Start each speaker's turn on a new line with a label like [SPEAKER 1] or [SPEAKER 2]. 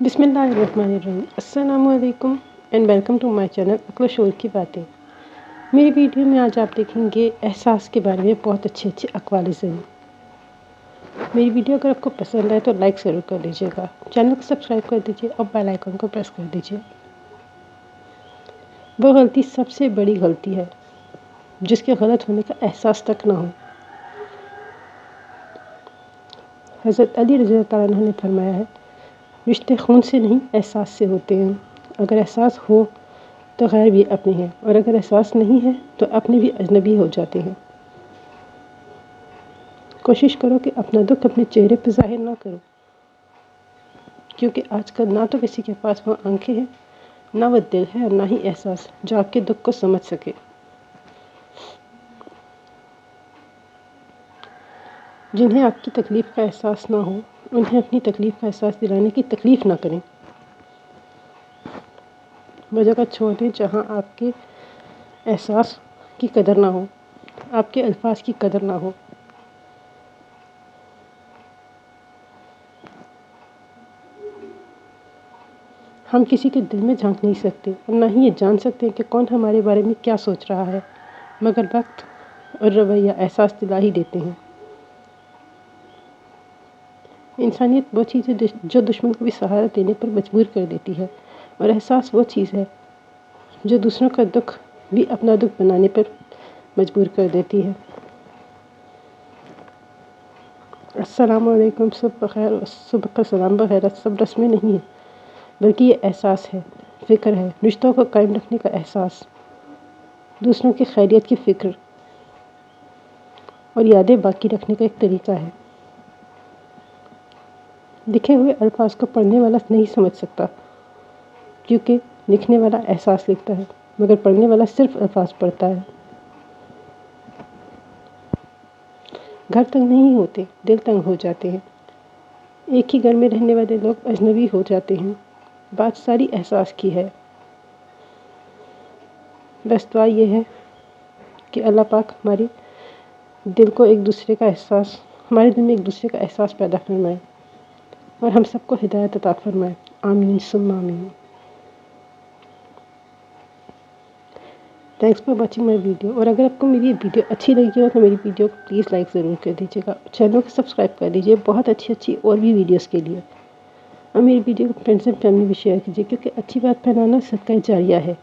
[SPEAKER 1] بسم اللہ الرحمن الرحیم۔ السلام علیکم and welcome to my channel عقل و شعور کی باتیں۔ میری ویڈیو میں آج آپ دیکھیں گے احساس کے بارے میں بہت اچھے اقوال زنی۔ میری ویڈیو اگر آپ کو پسند آئے تو لائک ضرور کر دیجیے گا، چینل کو سبسکرائب کر دیجیے اور بیل آئیکن کو پریس کر دیجیے۔ وہ غلطی سب سے بڑی غلطی ہے جس کے غلط ہونے کا احساس تک نہ ہو۔ حضرت علی رضی اللہ عنہ نے فرمایا ہے، رشتے خون سے نہیں احساس سے ہوتے ہیں۔ اگر احساس ہو تو غیر بھی اپنے ہیں، اور اگر احساس نہیں ہے تو اپنے بھی اجنبی ہو جاتے ہیں۔ کوشش کرو کہ اپنا دکھ اپنے چہرے پہ ظاہر نہ کرو، کیونکہ آج کل نہ تو کسی کے پاس وہ آنکھیں ہیں، نہ وہ دل ہے، اور نہ ہی احساس جو آپ کے دکھ کو سمجھ سکے۔ جنہیں آپ کی تکلیف کا احساس نہ ہو، انہیں اپنی تکلیف کا احساس دلانے کی تکلیف نہ کریں۔ وہ جگہ چھوڑ دیں جہاں آپ کے احساس کی قدر نہ ہو، آپ کے الفاظ کی قدر نہ ہو۔ ہم کسی کے دل میں جھانک نہیں سکتے اور نہ ہی یہ جان سکتے ہیں کہ کون ہمارے بارے میں کیا سوچ رہا ہے، مگر وقت اور رویہ احساس دلا ہی دیتے ہیں۔ انسانیت وہ چیز ہے جو دشمن کو بھی سہارا دینے پر مجبور کر دیتی ہے، اور احساس وہ چیز ہے جو دوسروں کا دکھ بھی اپنا دکھ بنانے پر مجبور کر دیتی ہے۔ السلام علیکم، صبح بخیر، صبح کا سلام بخیر سب رسمیں نہیں ہیں، بلکہ یہ احساس ہے، فکر ہے، رشتوں کو قائم رکھنے کا احساس، دوسروں کی خیریت کی فکر اور یادیں باقی رکھنے کا ایک طریقہ ہے۔ لکھے ہوئے الفاظ کو پڑھنے والا نہیں سمجھ سکتا، کیونکہ لکھنے والا احساس لکھتا ہے، مگر پڑھنے والا صرف الفاظ پڑھتا ہے۔ گھر تنگ نہیں ہوتے، دل تنگ ہو جاتے ہیں۔ ایک ہی گھر میں رہنے والے لوگ اجنبی ہو جاتے ہیں۔ بات ساری احساس کی ہے۔ بس دعا یہ ہے کہ اللہ پاک ہمارے دل کو ایک دوسرے کا احساس، ہمارے دل میں ایک دوسرے کا احساس پیدا فرمائے، اور ہم سب کو ہدایت عطا فرمائے۔ آمین ثم آمین۔ Thanks for watching my video. اور اگر آپ کو میری ویڈیو اچھی لگی ہو تو میری ویڈیو کو پلیز لائک ضرور کر دیجیے گا، چینل کو سبسکرائب کر دیجیے بہت اچھی اور بھی ویڈیوز کے لیے، اور میری ویڈیو کو فرینڈس اینڈ فیملی میں شیئر کیجیے، کیونکہ اچھی بات پھیلانا صدقہ جاریہ ہے۔